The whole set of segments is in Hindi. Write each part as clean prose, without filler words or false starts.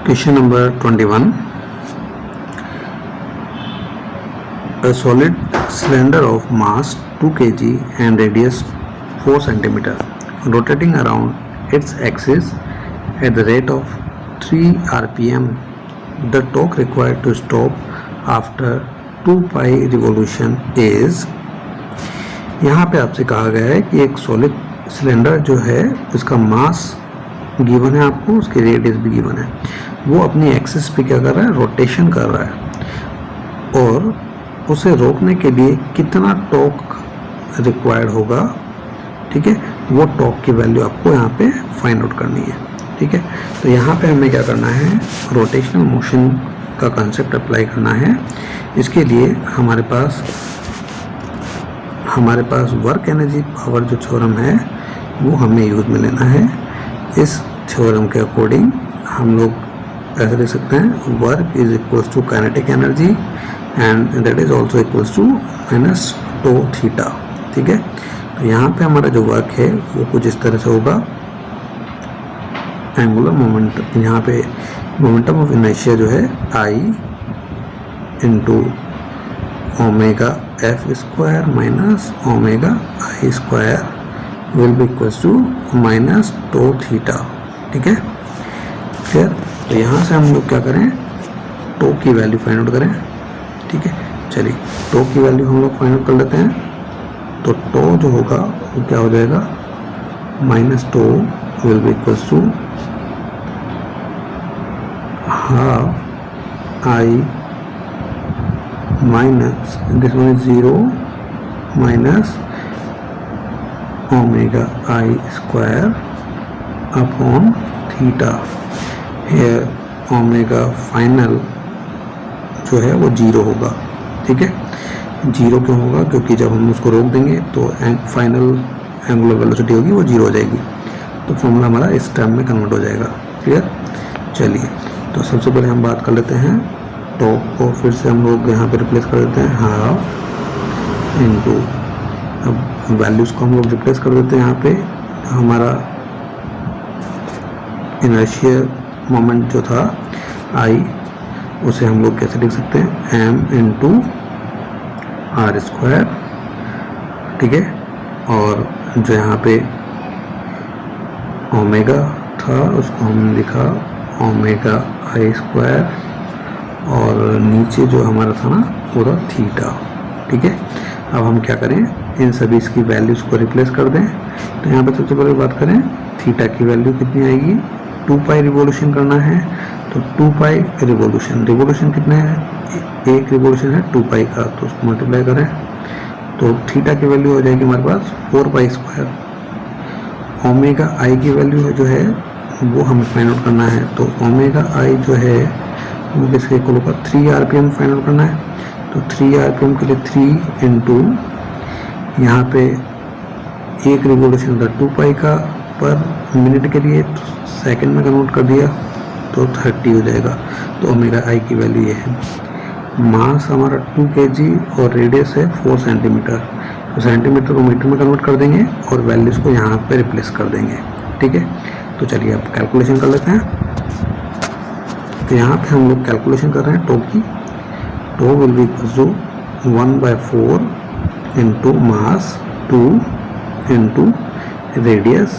Question number 21. A solid cylinder of mass 2 kg and radius 4 cm rotating around its axis at the rate of 3 rpm. The torque required to stop after 2 pi revolution is. यहाँ पे आपसे कहा गया है कि एक सॉलिड सिलेंडर जो है उसका मास गिवन है आपको, उसकी रेडियस भी गिवन है, वो अपनी एक्सिस पे क्या कर रहा है, रोटेशन कर रहा है और उसे रोकने के लिए कितना टॉर्क रिक्वायर्ड होगा, ठीक है, वो टॉर्क की वैल्यू आपको यहाँ पे फाइंड आउट करनी है। ठीक है, तो यहाँ पे हमें क्या करना है, रोटेशनल मोशन का कंसेप्ट अप्लाई करना है। इसके लिए हमारे पास वर्क एनर्जी पावर जो थ्योरम है वो हमें यूज में लेना है। इस थ्योरम के अकॉर्डिंग हम लोग ऐसे लिख सकते हैं, work is equals to kinetic energy and that is also equals to minus to theta. ठीक है, तो यहाँ पे हमारा जो वर्क है वो कुछ इस तरह से होगा, एंगुलर मोमेंट, यहाँ पे मोमेंटम ऑफ इनर्शिया जो है I into omega F square minus omega I square will be equals to minus to theta. ठीक है, फिर तो यहाँ से हम लोग क्या करें, टो की वैल्यू फाइंड आउट करें। ठीक है, चलिए टो की वैल्यू हम लोग फाइंड आउट कर लेते हैं। तो टो जो होगा वो क्या हो जाएगा, minus tau will be equals to half I minus this one is 0 minus omega I square upon theta। here omega final जो है वो 0 होगा। ठीक है, 0 क्यों होगा, क्योंकि जब हम उसको रोक देंगे तो फाइनल एंगुलर वेलोसिटी होगी वो 0 हो जाएगी, तो फॉर्मूला हमारा इस टर्म में कन्वर्ट हो जाएगा। क्लियर, चलिए तो सबसे पहले हम बात कर लेते हैं टॉप को, फिर से हम लोग यहाँ पे रिप्लेस कर देते हैं हाफ इंटू, अब वैल्यूज़ को हम लोग रिप्लेस कर देते हैं यहाँ पे। हमारा इनर्शियल मोमेंट जो था आई, उसे हम लोग कैसे लिख सकते हैं, एम इंटू आर स्क्वायर। ठीक है, और जो यहाँ पे ओमेगा था उसको हमने लिखा ओमेगा आई स्क्वायर, और नीचे जो हमारा था ना वो था थीटा। ठीक है, अब हम क्या करें, इन सभी इसकी वैल्यूज़ को रिप्लेस कर दें। तो यहाँ पर सबसे पहले बात करें, थीटा की वैल्यू कितनी आएगी, 2 पाई रिवोल्यूशन करना है, तो 2 पाई रिवोल्यूशन कितने हैं, एक रिवोल्यूशन है 2 पाई का, तो उसको मल्टीप्लाई करें तो थीटा की वैल्यू हो जाएगी हमारे पास 4 पाई स्क्वायर। ओमेगा आई की वैल्यू जो है वो हमें फाइंड आउट करना है, तो ओमेगा आई जो है वो किसके इक्वल होगा, 3 आरपीएम फाइंड आउट करना है। तो 3 आरपीएम के लिए 3 इंटू यहाँ पे एक रिवोल्यूशन था 2 पाई का पर मिनट के लिए, तो सेकंड में कन्वर्ट कर दिया तो 30 हो जाएगा। तो ओमेगा आई की वैल्यू ये है। मास हमारा 2 kg और रेडियस है 4 सेंटीमीटर, तो सेंटीमीटर को मीटर में कन्वर्ट कर देंगे और वैल्यूज़ को यहाँ पे रिप्लेस कर देंगे। ठीक है, तो चलिए अब कैलकुलेशन कर लेते हैं। तो यहाँ पे हम लोग कैलकुलेशन कर रहे हैं टो की, tau will be equal to 1/4 into mass 2 into radius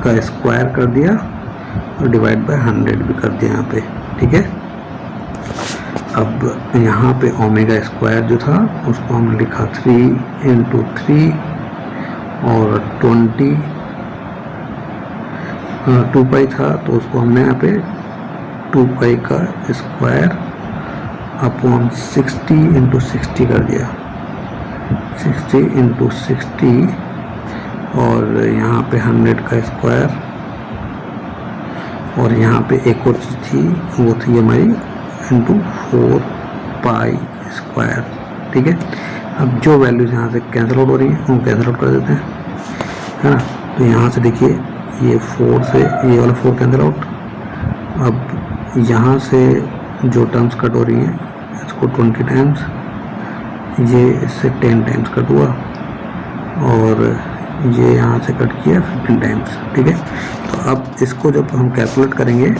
का स्क्वायर कर दिया और डिवाइड बाय 100 भी कर दिया यहाँ पे। ठीक है, अब यहाँ पे ओमेगा स्क्वायर जो था उसको हमने लिखा 3 इंटू 3 और 2 पाई था, तो उसको हमने यहाँ पे 2 पाई का स्क्वायर अपॉन 60 इंटू 60 कर दिया, 60 इंटू 60, और यहाँ पे 100 का स्क्वायर, और यहाँ पे एक और चीज़ थी वो थी हमारी इंटू 4 पाई स्क्वायर। ठीक है, अब जो वैल्यूज यहाँ से कैंसिल आउट हो रही है वो कैंसिल आउट कर देते हैं, है ना। तो यहाँ से देखिए ये 4 से ये वाला 4 कैंसिल आउट, अब यहाँ से जो टर्म्स कट हो रही हैं इसको 20 टाइम्स, ये इससे 10 टाइम्स कट हुआ, और ये यहाँ से कट किया 15 टाइम्स। ठीक है, तो अब इसको जब हम कैलकुलेट करेंगे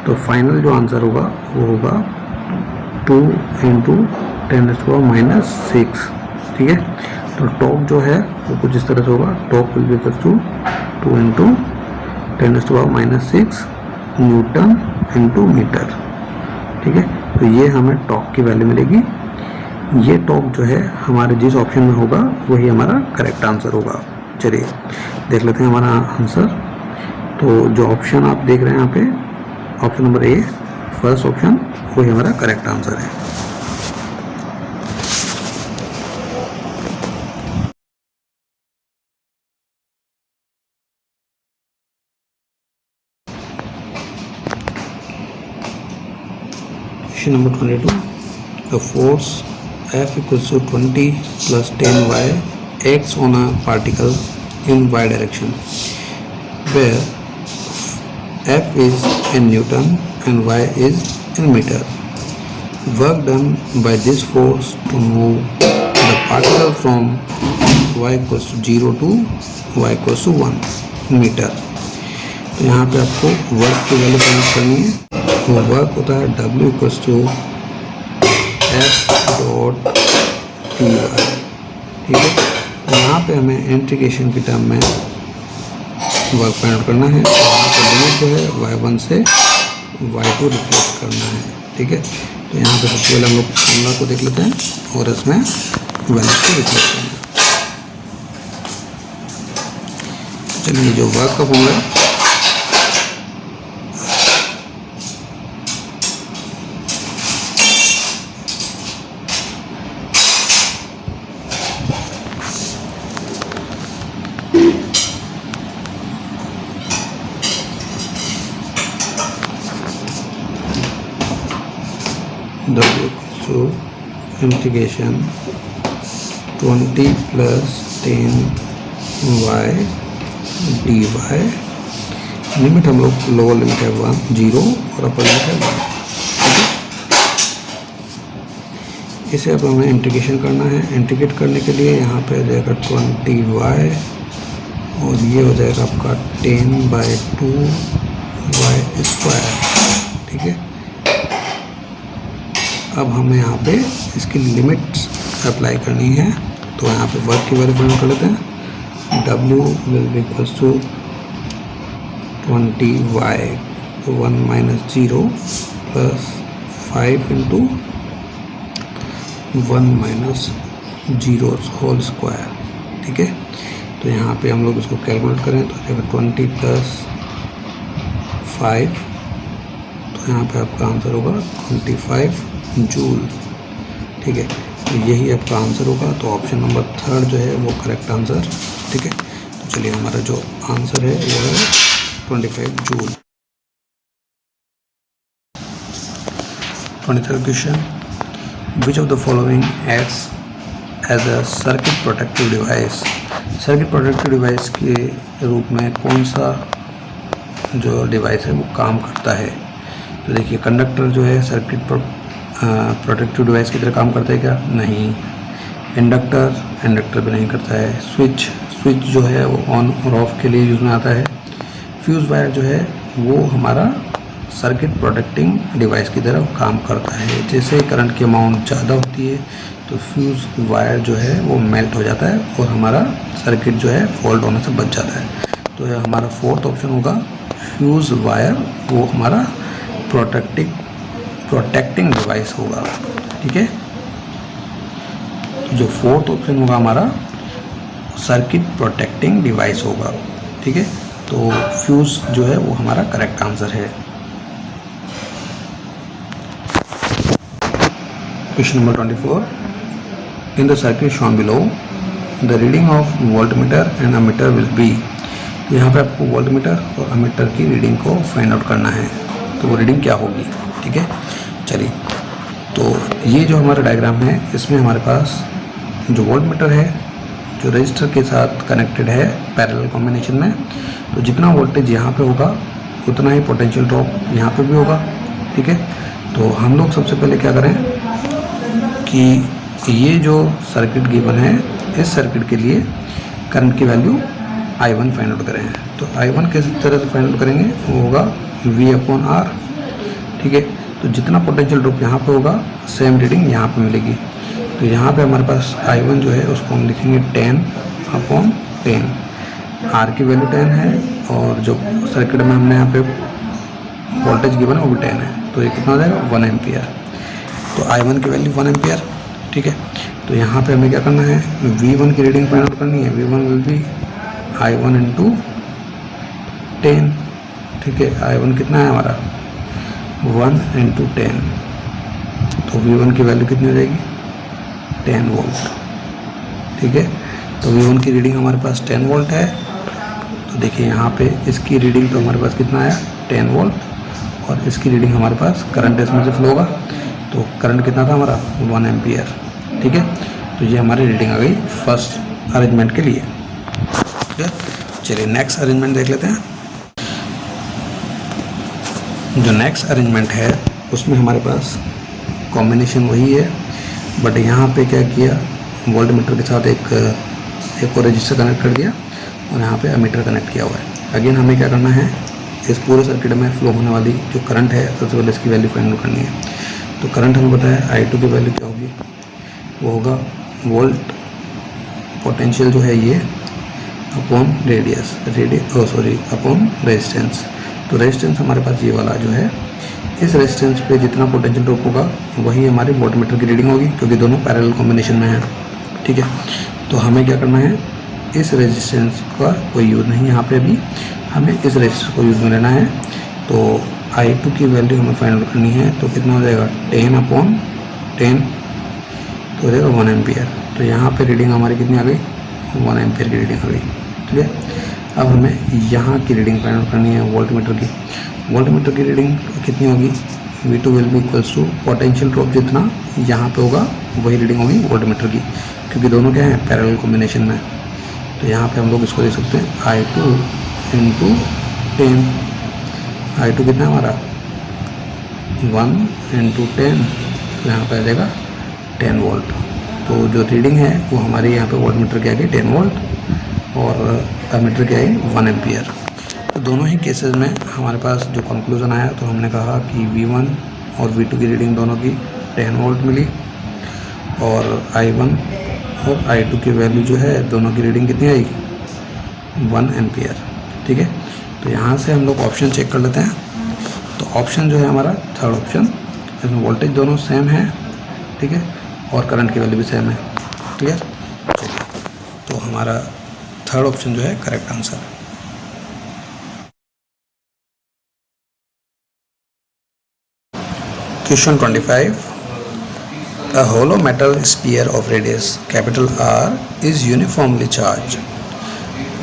तो फाइनल जो आंसर होगा वो होगा 2 × 10⁻⁻⁶, ठीक है। तो टॉर्क जो है वो कुछ इस तरह से होगा, torque will be equal to 2 × 10⁻⁶ newton × metre, ठीक है। तो ये हमें टॉर्क की वैल्यू मिलेगी। ये टॉर्क जो है हमारे जिस ऑप्शन में होगा वही हमारा करेक्ट आंसर होगा। चलिए देख लेते हैं हमारा आंसर। तो जो ऑप्शन आप देख रहे हैं यहाँ पे, option number A, first option, वही हमारा करेक्ट आंसर है। Question number 22. The force F equals to 20 plus 10y acts on a particle in y direction, where F is in Newton and y is in meter. Work done by this force to move the particle from y equals to 0 to y equals to 1 metre. तो यहाँ पे आपको वर्क की वैल्यू फाइंड करनी है। वो वर्क होता है W equals to F.T y, ठीक है। तो यहाँ पे हमें इंटीग्रेशन की टर्म में वर्क फाइंड आउट करना है। तो यहाँ पे लिमिट जो है y1 से y2 रिप्लेस करना है, ठीक है। तो यहाँ पे सबसे पहले हम लोग फॉर्मूला को देख लेते हैं और इसमें वैल्यू को रिप्लेस करना है। चलिए जो वर्क का फॉर्मूला है, W to integration 20 plus 10y dy, limit हम लोग लोअर लिमिट है 0 और अपर लिमिट है 1, ठीक है। इसे अब हमें इंटीग्रेशन करना है। इंटीग्रेट करने के लिए यहाँ पे आ जाएगा 20y और ये हो जाएगा आपका 10/2y², ठीक है। अब हमें यहाँ पे इसकी लिमिट्स अप्लाई करनी है। तो यहाँ पे वर्क की वैल्यू फाइंड कर लेते हैं। W will be equals to 20y 1 - 0 plus 5 × 1 - 0 whole square, ठीक है। तो यहाँ पे हम लोग इसको कैलकुलेट करें तो जाएगा 20 + 5, तो यहाँ पे आपका आंसर होगा 25 जूल, ठीक है। तो यही आपका आंसर होगा। तो ऑप्शन नंबर 3 जो है वो करेक्ट आंसर, ठीक है। तो चलिए हमारा जो आंसर है वो है 25 joule. 23rd question, which of the following acts as a circuit protective device. Circuit protective device के रूप में कौन सा जो डिवाइस है वो काम करता है। तो देखिए कंडक्टर जो है सर्किट प्रोटेक्टिव डिवाइस की तरह काम करता है क्या? नहीं। इंडक्टर भी नहीं करता है। स्विच जो है वो ऑन और ऑफ के लिए यूज़ में आता है। फ्यूज़ वायर जो है वो हमारा सर्किट प्रोटेक्टिंग डिवाइस की तरह काम करता है। जैसे करंट की अमाउंट ज़्यादा होती है तो फ्यूज़ वायर जो है वो मेल्ट हो जाता है और हमारा सर्किट जो है फॉल्ट होने से बच जाता है। तो यह हमारा 4th ऑप्शन होगा, फ्यूज़ वायर वो हमारा प्रोटेक्टिंग डिवाइस होगा, ठीक है। तो जो 4th ऑप्शन होगा हमारा सर्किट प्रोटेक्टिंग डिवाइस होगा, ठीक है। तो फ्यूज जो है वो हमारा करेक्ट आंसर है। Question number 24, in the circuit shown below the reading of voltmeter and ammeter will be. यहाँ पे आपको वोल्टमीटर और अमीटर की रीडिंग को फाइंड आउट करना है। तो वो रीडिंग क्या होगी, ठीक है। चलिए तो ये जो हमारा डायग्राम है इसमें हमारे पास जो वोल्टमीटर है जो रजिस्टर के साथ कनेक्टेड है पैरेलल कॉम्बिनेशन में, तो जितना वोल्टेज यहाँ पे होगा उतना ही पोटेंशियल ड्रॉप यहाँ पे भी होगा, ठीक है। तो हम लोग सबसे पहले क्या करें कि ये जो सर्किट गिवन है इस सर्किट के लिए करंट की वैल्यू I1 फाइंड आउट करें। तो I1 किस तरह से फाइंड आउट करेंगे, वो होगा V/R ठीक है। तो जितना पोटेंशियल ड्रॉप यहाँ पे होगा सेम रीडिंग यहाँ पे मिलेगी। तो यहाँ पे हमारे पास I1 जो है उसको हम लिखेंगे 10/10। आर की वैल्यू 10 है और जो सर्किट में हमने यहाँ पे वोल्टेज गिवन है वो भी 10 है, तो ये कितना हो जाएगा 1 एम्पियर। तो I1 की वैल्यू 1 एम्पियर, ठीक है। तो यहाँ पे हमें क्या करना है, V1 की रीडिंग फाइंड आउट करनी है। V1 विल बी I1 × 10, ठीक है। I1 कितना है हमारा 1 × 10, तो V1 की वैल्यू कितनी हो जाएगी 10 वोल्ट, ठीक है। तो V1 की रीडिंग हमारे पास 10 वोल्ट है। तो देखिए यहाँ पे इसकी रीडिंग तो हमारे पास कितना आया 10 वोल्ट, और इसकी रीडिंग हमारे पास करंट इसमें से फ्लो होगा, तो करंट कितना था हमारा 1 एम्पियर, ठीक है। तो ये हमारी रीडिंग आ गई फर्स्ट अरेंजमेंट के लिए, ठीक है। चलिए नेक्स्ट अरेंजमेंट देख लेते हैं। जो नेक्स्ट अरेंजमेंट है उसमें हमारे पास कॉम्बिनेशन वही है, बट यहाँ पे क्या किया, वोल्ट मीटर के साथ एक और रजिस्टर कनेक्ट कर दिया और यहाँ पे अमीटर कनेक्ट किया हुआ है। अगेन हमें क्या करना है, इस पूरे सर्किट में फ्लो होने वाली जो करंट है सबसे पहले इसकी वैल्यू फाइंड आउट करनी है। तो करंट हमें पता है I2 की वैल्यू क्या होगी, वो होगा वोल्ट पोटेंशियल जो है ये अपॉन अपॉन रेजिस्टेंस। तो रेजिस्टेंस हमारे पास ये वाला जो है, इस रेजिस्टेंस पे जितना पोटेंशियल ड्रॉप होगा वही हमारे वोल्ट मीटर की रीडिंग होगी, क्योंकि दोनों पैरेलल कॉम्बिनेशन में है, ठीक है। तो हमें क्या करना है, इस रेजिस्टेंस का कोई यूज़ नहीं यहाँ पे अभी, हमें इस रेजिस्टर को यूज़ में लेना है। तो I2 की वैल्यू हमें फाइंड आउट करनी है, तो कितना हो जाएगा 10/10, तो हो जाएगा 1 एम्पियर। तो यहाँ पे रीडिंग हमारी कितनी आ गई 1 एम्पियर की रीडिंग आ गई, ठीक है। अब हमें यहाँ की रीडिंग फाइंड आउट करनी है वोल्ट मीटर की। वोल्ट मीटर की रीडिंग कितनी होगी, V2 will be equals to potential drop जितना यहाँ पे होगा वही रीडिंग होगी वोल्ट मीटर की, क्योंकि दोनों क्या हैं पैरेलल कॉम्बिनेशन में। तो यहाँ पे हम लोग इसको देख सकते हैं I2 × 10, I2 कितना है हमारा 1 × 10, तो यहाँ पे आ जाएगा 10 वोल्ट। तो जो रीडिंग है वो हमारी यहाँ पे वोल्ट मीटर की आ गई 10 वोल्ट और एमीटर की आई 1 एम्पियर। तो दोनों ही केसेस में हमारे पास जो कंक्लूजन आया, तो हमने कहा कि V1 और V2 की रीडिंग दोनों की 10 वोल्ट मिली, और I1 और I2 की वैल्यू जो है दोनों की रीडिंग कितनी आई 1 एम्पियर, ठीक है। तो यहाँ से हम लोग ऑप्शन चेक कर लेते हैं। तो ऑप्शन जो है हमारा थर्ड ऑप्शन, इसमें वोल्टेज दोनों सेम है, ठीक है, और करंट की वैल्यू भी सेम है, क्लियर। चलिए, तो हमारा थर्ड ऑप्शन जो है करेक्ट आंसर है। Question 25. A hollow metal sphere of radius capital R is uniformly charged.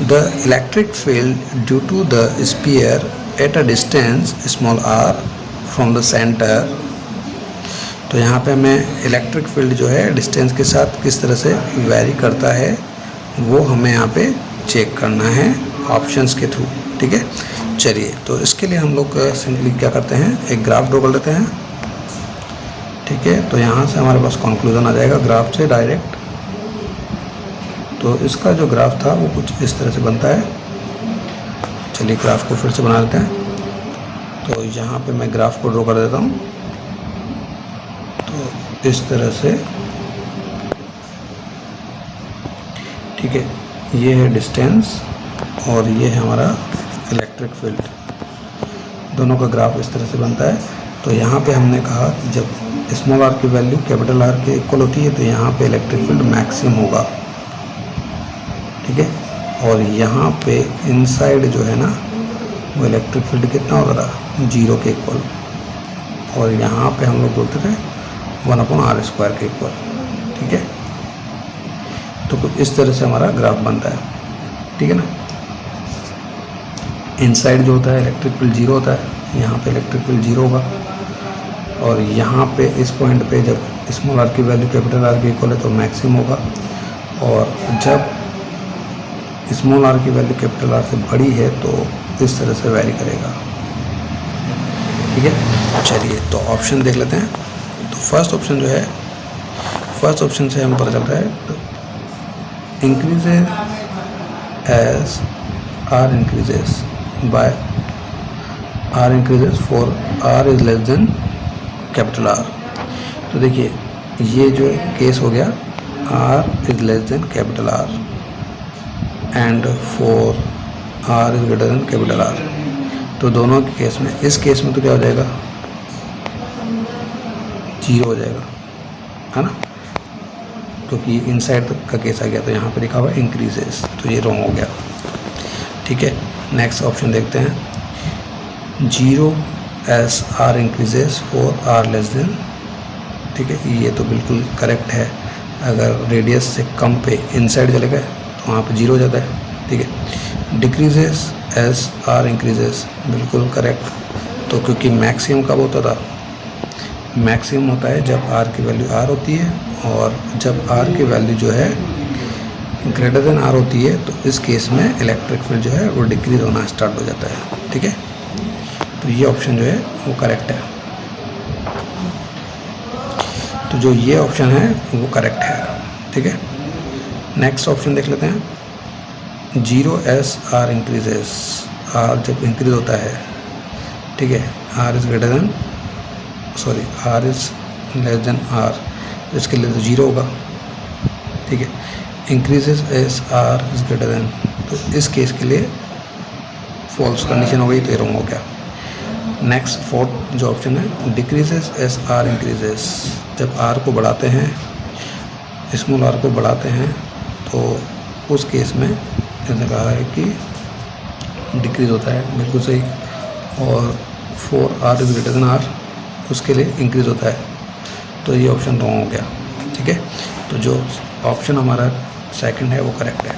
The electric field due to the sphere at a distance small r from the center. तो यहाँ पे हमें इलेक्ट्रिक फील्ड जो है डिस्टेंस के साथ किस तरह से वेरी करता है वो हमें यहाँ पे चेक करना है ऑप्शंस के थ्रू, ठीक है। चलिए, तो इसके लिए हम लोग सिंपली क्या करते हैं, एक ग्राफ ड्रॉ कर लेते हैं, ठीक है। तो यहाँ से हमारे पास कंक्लूजन आ जाएगा ग्राफ से डायरेक्ट। तो इसका जो ग्राफ था वो कुछ इस तरह से बनता है। चलिए ग्राफ को फिर से बना लेते हैं। तो यहाँ पे मैं ग्राफ को ड्रॉ कर देता हूँ। तो इस तरह से, ठीक है, ये है डिस्टेंस और ये है हमारा इलेक्ट्रिक फील्ड, दोनों का ग्राफ इस तरह से बनता है। तो यहाँ पे हमने कहा कि जब स्मॉल आर की वैल्यू कैपिटल आर के इक्वल होती है तो यहाँ पे इलेक्ट्रिक फील्ड मैक्सिमम होगा, ठीक है। और यहाँ पे इनसाइड जो है ना वो इलेक्ट्रिक फील्ड कितना होता था 0 के इक्वल, और यहाँ पे हम लोग बोलते थे 1/r² के इक्वल, ठीक है। तो कुछ इस तरह से हमारा ग्राफ बनता है, ठीक है ना। इनसाइड जो होता है इलेक्ट्रिक फील्ड 0 होता है, यहाँ पे इलेक्ट्रिक फील्ड 0 होगा, और यहाँ पे इस पॉइंट पे जब स्मॉल आर की वैल्यू कैपिटल आर के इक्वल है तो मैक्सिमम होगा, और जब स्मॉल आर की वैल्यू कैपिटल आर से बड़ी है तो इस तरह से वैरी करेगा, ठीक है। चलिए, तो ऑप्शन देख लेते हैं। तो फर्स्ट ऑप्शन जो है, फर्स्ट ऑप्शन से हमें पता चलता है increases as r increases by r increases for r is less than capital R. तो देखिए ये जो केस हो गया r is less than capital R and for r is greater than capital R. तो दोनों के केस में, इस केस में तो क्या हो जाएगा, 0 हो जाएगा, है ना, क्योंकि इनसाइड का केस आ गया। तो यहाँ पे लिखा हुआ इंक्रीजेस, तो ये रॉन्ग हो गया। ठीक है, नेक्स्ट ऑप्शन देखते हैं, 0 as r increases for r less than. ठीक है, ये तो बिल्कुल करेक्ट है। अगर रेडियस से कम पे इनसाइड चले गए तो वहाँ पे 0 हो जाता है। ठीक है, डिक्रीजेस एस आर इंक्रीजेस, बिल्कुल करेक्ट। तो क्योंकि मैक्सिमम कब होता था, मैक्सिमम होता है जब आर की वैल्यू आर होती है, और जब आर की वैल्यू जो है ग्रेटर देन आर होती है तो इस केस में इलेक्ट्रिक फील्ड जो है वो डिक्रीज होना स्टार्ट हो जाता है। ठीक है, तो ये ऑप्शन जो है वो करेक्ट है। तो जो ये ऑप्शन है वो करेक्ट है। ठीक है, नेक्स्ट ऑप्शन देख लेते हैं, 0 एस आर इंक्रीजेस, आर जब इंक्रीज होता है, ठीक है, r is greater than, sorry r is less than R, तो इसके लिए तो 0 होगा। ठीक है, increases as r is greater than, तो इस केस के लिए फॉल्स कंडीशन हो गई, तो ये रॉन्ग हो गया। नेक्स्ट फोर्थ जो ऑप्शन है, डिक्रीजेस एस आर इंक्रीजेस, जब आर को बढ़ाते हैं, स्मॉल आर को बढ़ाते हैं, तो उस केस में जैसे कहा है कि डिक्रीज होता है, बिल्कुल सही। और 4 r is greater than R, उसके लिए इंक्रीज होता है, तो ये ऑप्शन रॉन्ग हो गया। ठीक है, तो जो ऑप्शन हमारा सेकंड है वो करेक्ट है।